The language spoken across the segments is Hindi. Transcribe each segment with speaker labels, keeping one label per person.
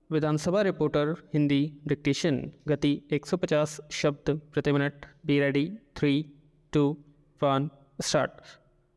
Speaker 1: विधानसभा रिपोर्टर हिंदी डिक्टेशन गति 150 शब्द प्रति मिनट। Be ready 3, 2, 1 start.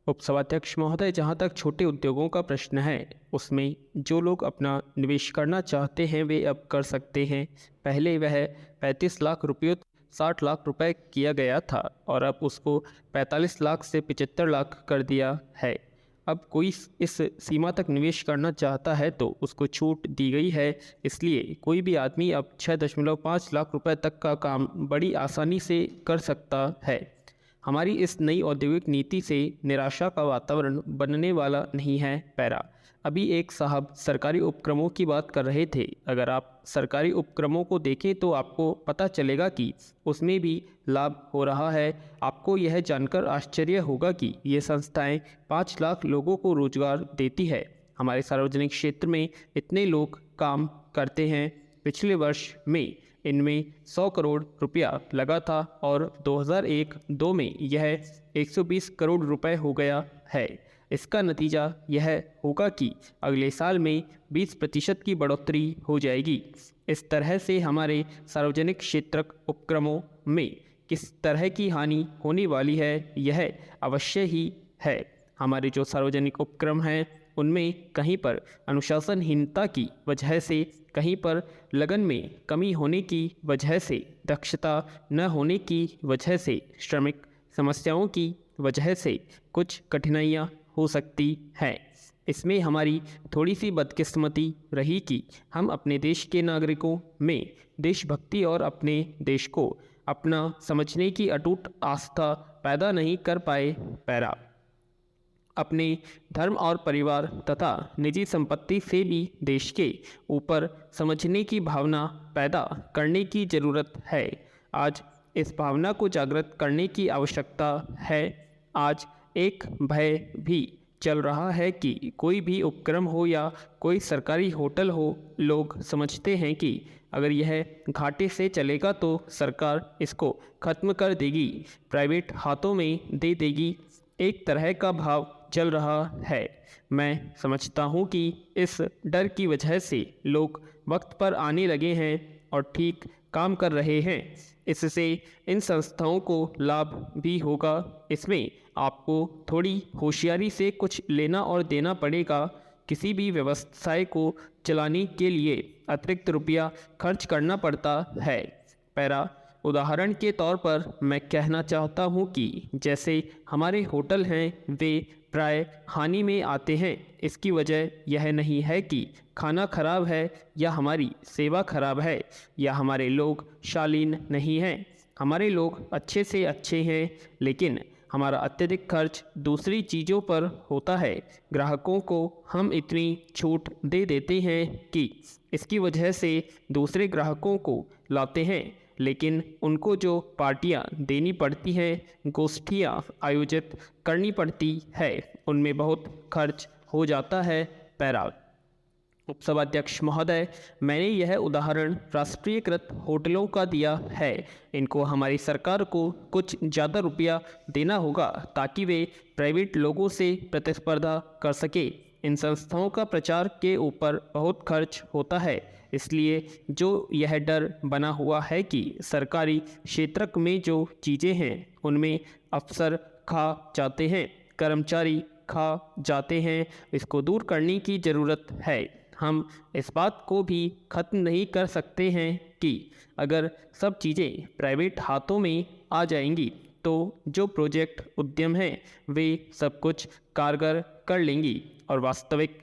Speaker 1: उपसभाध्यक्ष महोदय, जहां तक छोटे उद्योगों का प्रश्न है उसमें जो लोग अपना निवेश करना चाहते हैं वे अब कर सकते हैं। पहले वह 35 लाख रुपये 60 लाख रुपए किया गया था और अब उसको 45 लाख से 75 लाख कर दिया है। अब कोई इस सीमा तक निवेश करना चाहता है तो उसको छूट दी गई है, इसलिए कोई भी आदमी अब 6.5 लाख रुपए तक का काम बड़ी आसानी से कर सकता है। हमारी इस नई औद्योगिक नीति से निराशा का वातावरण बनने वाला नहीं है। पैरा। अभी एक साहब सरकारी उपक्रमों की बात कर रहे थे। अगर आप सरकारी उपक्रमों को देखें तो आपको पता चलेगा कि उसमें भी लाभ हो रहा है। आपको यह जानकर आश्चर्य होगा कि ये संस्थाएं 5 लाख लोगों को रोजगार देती है। हमारे सार्वजनिक क्षेत्र में इतने लोग काम करते हैं। पिछले वर्ष में इनमें 100 करोड़ रुपया लगा था और 2001-2 में यह 120 करोड़ रुपए हो गया है। इसका नतीजा यह होगा कि अगले साल में 20% की बढ़ोतरी हो जाएगी। इस तरह से हमारे सार्वजनिक क्षेत्र उपक्रमों में किस तरह की हानि होने वाली है यह अवश्य ही है। हमारे जो सार्वजनिक उपक्रम हैं उनमें कहीं पर अनुशासनहीनता की वजह से, कहीं पर लगन में कमी होने की वजह से, दक्षता न होने की वजह से, श्रमिक समस्याओं की वजह से कुछ कठिनाइयाँ हो सकती हैं। इसमें हमारी थोड़ी सी बदकिस्मती रही कि हम अपने देश के नागरिकों में देशभक्ति और अपने देश को अपना समझने की अटूट आस्था पैदा नहीं कर पाए। पैरा। अपने धर्म और परिवार तथा निजी संपत्ति से भी देश के ऊपर समझने की भावना पैदा करने की ज़रूरत है। आज इस भावना को जागृत करने की आवश्यकता है। आज एक भय भी चल रहा है कि कोई भी उपक्रम हो या कोई सरकारी होटल हो, लोग समझते हैं कि अगर यह घाटे से चलेगा तो सरकार इसको ख़त्म कर देगी, प्राइवेट हाथों में दे देगी। एक तरह का भाव चल रहा है। मैं समझता हूँ कि इस डर की वजह से लोग वक्त पर आने लगे हैं और ठीक काम कर रहे हैं। इससे इन संस्थाओं को लाभ भी होगा। इसमें आपको थोड़ी होशियारी से कुछ लेना और देना पड़ेगा। किसी भी व्यवसाय को चलाने के लिए अतिरिक्त रुपया खर्च करना पड़ता है। पैरा। उदाहरण के तौर पर मैं कहना चाहता हूँ कि जैसे हमारे होटल हैं वे प्राय हानि में आते हैं। इसकी वजह यह नहीं है कि खाना खराब है या हमारी सेवा खराब है या हमारे लोग शालीन नहीं हैं। हमारे लोग अच्छे से अच्छे हैं, लेकिन हमारा अत्यधिक खर्च दूसरी चीज़ों पर होता है। ग्राहकों को हम इतनी छूट दे देते हैं कि इसकी वजह से दूसरे ग्राहकों को लाते हैं, लेकिन उनको जो पार्टियां देनी पड़ती हैं, गोष्ठियां आयोजित करनी पड़ती है, उनमें बहुत खर्च हो जाता है। पैरा। उपसभाध्यक्ष महोदय, मैंने यह उदाहरण राष्ट्रीयकृत होटलों का दिया है। इनको हमारी सरकार को कुछ ज़्यादा रुपया देना होगा ताकि वे प्राइवेट लोगों से प्रतिस्पर्धा कर सके। इन संस्थाओं का प्रचार के ऊपर बहुत खर्च होता है, इसलिए जो यह डर बना हुआ है कि सरकारी क्षेत्र में जो चीज़ें हैं उनमें अफसर खा जाते हैं, कर्मचारी खा जाते हैं, इसको दूर करने की ज़रूरत है। हम इस बात को भी ख़त्म नहीं कर सकते हैं कि अगर सब चीज़ें प्राइवेट हाथों में आ जाएंगी तो जो प्रोजेक्ट उद्यम हैं वे सब कुछ कारगर कर लेंगी और वास्तविक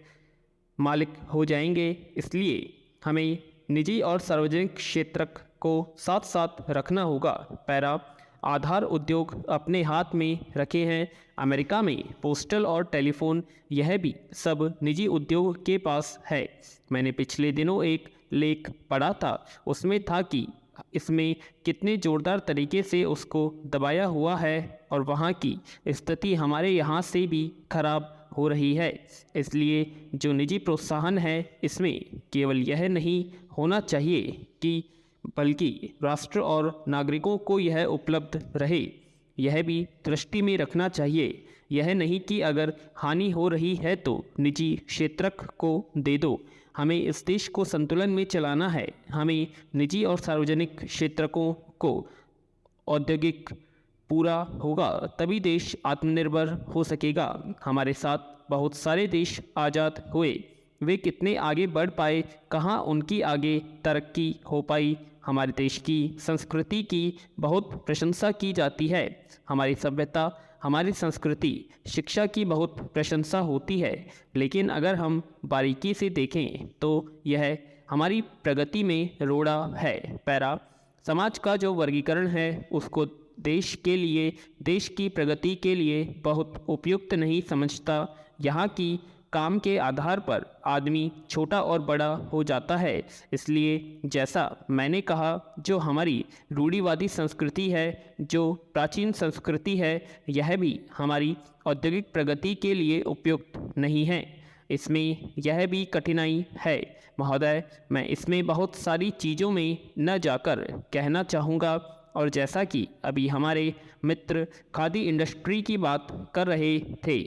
Speaker 1: मालिक हो जाएंगे। इसलिए हमें निजी और सार्वजनिक क्षेत्र को साथ साथ रखना होगा। पैरा। आधार उद्योग अपने हाथ में रखे हैं। अमेरिका में पोस्टल और टेलीफोन यह भी सब निजी उद्योग के पास है। मैंने पिछले दिनों एक लेख पढ़ा था, उसमें था कि इसमें कितने ज़ोरदार तरीके से उसको दबाया हुआ है और वहाँ की स्थिति हमारे यहाँ से भी खराब हो रही है। इसलिए जो निजी प्रोत्साहन है इसमें केवल यह नहीं होना चाहिए कि बल्कि राष्ट्र और नागरिकों को यह उपलब्ध रहे, यह भी दृष्टि में रखना चाहिए। यह नहीं कि अगर हानि हो रही है तो निजी क्षेत्र को दे दो। हमें इस देश को संतुलन में चलाना है। हमें निजी और सार्वजनिक क्षेत्रकों को औद्योगिक पूरा होगा तभी देश आत्मनिर्भर हो सकेगा। हमारे साथ बहुत सारे देश आज़ाद हुए, वे कितने आगे बढ़ पाए, कहाँ उनकी आगे तरक्की हो पाई। हमारे देश की संस्कृति की बहुत प्रशंसा की जाती है। हमारी सभ्यता, हमारी संस्कृति, शिक्षा की बहुत प्रशंसा होती है, लेकिन अगर हम बारीकी से देखें तो यह हमारी प्रगति में रोड़ा है। पैरा समाज का जो वर्गीकरण है उसको देश के लिए, देश की प्रगति के लिए बहुत उपयुक्त नहीं समझता। यहाँ की काम के आधार पर आदमी छोटा और बड़ा हो जाता है। इसलिए जैसा मैंने कहा, जो हमारी रूढ़िवादी संस्कृति है, जो प्राचीन संस्कृति है, यह भी हमारी औद्योगिक प्रगति के लिए उपयुक्त नहीं है। इसमें यह भी कठिनाई है महोदय, मैं इसमें बहुत सारी चीज़ों में न जाकर कहना चाहूँगा। और जैसा कि अभी हमारे मित्र खादी इंडस्ट्री की बात कर रहे थे,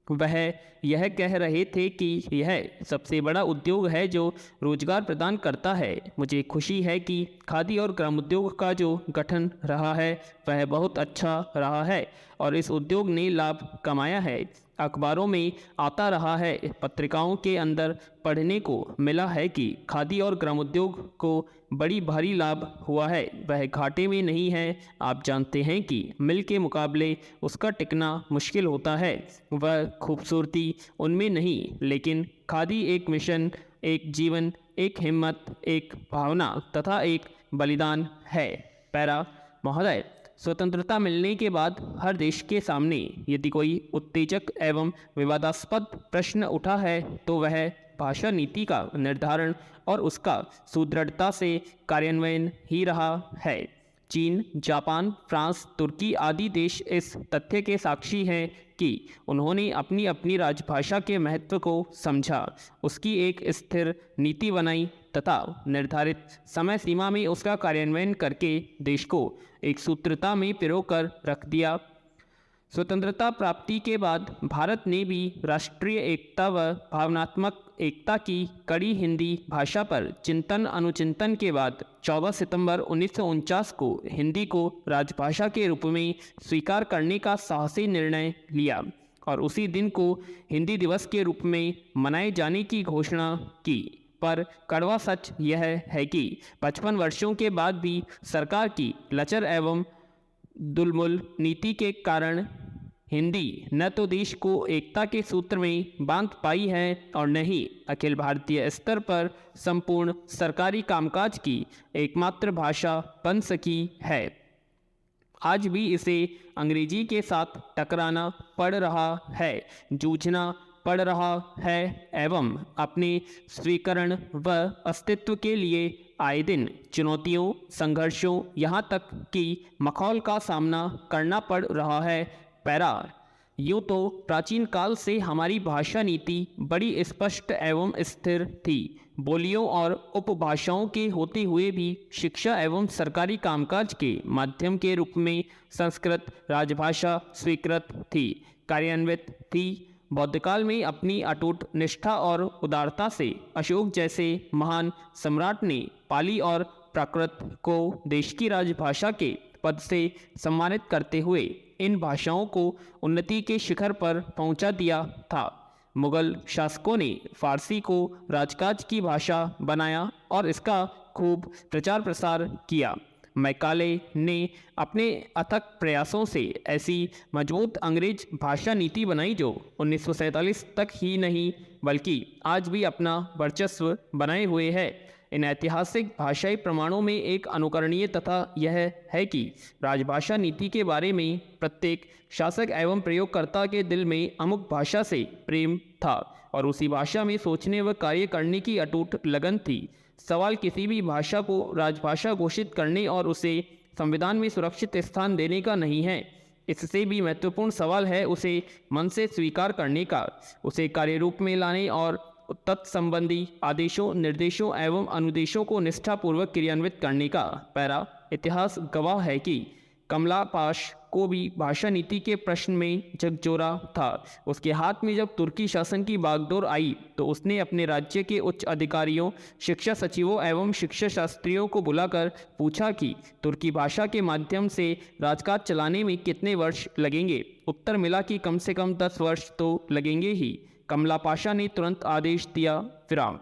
Speaker 1: वह यह कह रहे थे कि यह सबसे बड़ा उद्योग है जो रोजगार प्रदान करता है। मुझे खुशी है कि खादी और ग्रामोद्योग का जो गठन रहा है वह बहुत अच्छा रहा है और इस उद्योग ने लाभ कमाया है। अखबारों में आता रहा है, पत्रिकाओं के अंदर पढ़ने को मिला है कि खादी और ग्रामोद्योग को बड़ी भारी लाभ हुआ है, वह घाटे में नहीं है। आप जानते हैं कि मिल के मुकाबले उसका टिकना मुश्किल होता है, वह खूबसूरती उनमें नहीं, लेकिन खादी एक मिशन, एक जीवन, एक हिम्मत, एक भावना तथा एक बलिदान है। पैरा महोदय, स्वतंत्रता मिलने के बाद हर देश के सामने यदि कोई उत्तेजक एवं विवादास्पद प्रश्न उठा है तो वह भाषा नीति का निर्धारण और उसका सुदृढ़ता से कार्यान्वयन ही रहा है। चीन, जापान, फ्रांस, तुर्की आदि देश इस तथ्य के साक्षी हैं कि उन्होंने अपनी अपनी राजभाषा के महत्व को समझा, उसकी एक स्थिर नीति बनाई तथा निर्धारित समय सीमा में उसका कार्यान्वयन करके देश को एक सूत्रता में पिरोकर रख दिया। स्वतंत्रता प्राप्ति के बाद भारत ने भी राष्ट्रीय एकता व भावनात्मक एकता की कड़ी हिंदी भाषा पर चिंतन अनुचिंतन के बाद 14 सितंबर 1949 को हिंदी को राजभाषा के रूप में स्वीकार करने का साहसी निर्णय लिया और उसी दिन को हिंदी दिवस के रूप में मनाए जाने की घोषणा की। पर कड़वा सच यह है कि 55 वर्षों के बाद भी सरकार की लचर एवं दुलमुल नीति के कारण हिंदी न तो देश को एकता के सूत्र में बांध पाई है और न ही अखिल भारतीय स्तर पर संपूर्ण सरकारी कामकाज की एकमात्र भाषा बन सकी है। आज भी इसे अंग्रेजी के साथ टकराना पड़ रहा है, जूझना पड़ रहा है एवं अपने स्वीकरण व अस्तित्व के लिए आए दिन चुनौतियों, संघर्षों, यहाँ तक कि मखौल का सामना करना पड़ रहा है। पैरा यूँ तो प्राचीन काल से हमारी भाषा नीति बड़ी स्पष्ट एवं स्थिर थी। बोलियों और उपभाषाओं के होते हुए भी शिक्षा एवं सरकारी कामकाज के माध्यम के रूप में संस्कृत राजभाषा स्वीकृत थी, कार्यान्वित थी। बौद्धकाल में अपनी अटूट निष्ठा और उदारता से अशोक जैसे महान सम्राट ने पाली और प्राकृत को देश की राजभाषा के पद से सम्मानित करते हुए इन भाषाओं को उन्नति के शिखर पर पहुंचा दिया था। मुगल शासकों ने फारसी को राजकाज की भाषा बनाया और इसका खूब प्रचार प्रसार किया। मैकाले ने अपने अथक प्रयासों से ऐसी मजबूत अंग्रेज भाषा नीति बनाई जो 1947 तक ही नहीं बल्कि आज भी अपना वर्चस्व बनाए हुए है। इन ऐतिहासिक भाषाई प्रमाणों में एक अनुकरणीय तथा यह है कि राजभाषा नीति के बारे में प्रत्येक शासक एवं प्रयोगकर्ता के दिल में अमुक भाषा से प्रेम था और उसी भाषा में सोचने व कार्य करने की अटूट लगन थी। सवाल किसी भी भाषा को राजभाषा घोषित करने और उसे संविधान में सुरक्षित स्थान देने का नहीं है, इससे भी महत्वपूर्ण सवाल है उसे मन से स्वीकार करने का, उसे कार्य रूप में लाने और तत्संबंधी आदेशों, निर्देशों एवं अनुदेशों को निष्ठापूर्वक क्रियान्वित करने का। पैरा इतिहास गवाह है कि कमला पाश को भी भाषा नीति के प्रश्न में झकझोरा था। उसके हाथ में जब तुर्की शासन की बागडोर आई तो उसने अपने राज्य के उच्च अधिकारियों, शिक्षा सचिवों एवं शिक्षा शास्त्रियों को बुलाकर पूछा कि तुर्की भाषा के माध्यम से राजकाज चलाने में कितने वर्ष लगेंगे। उत्तर मिला कि कम से कम 10 वर्ष तो लगेंगे ही। कमला पाशा ने तुरंत आदेश दिया, विराम।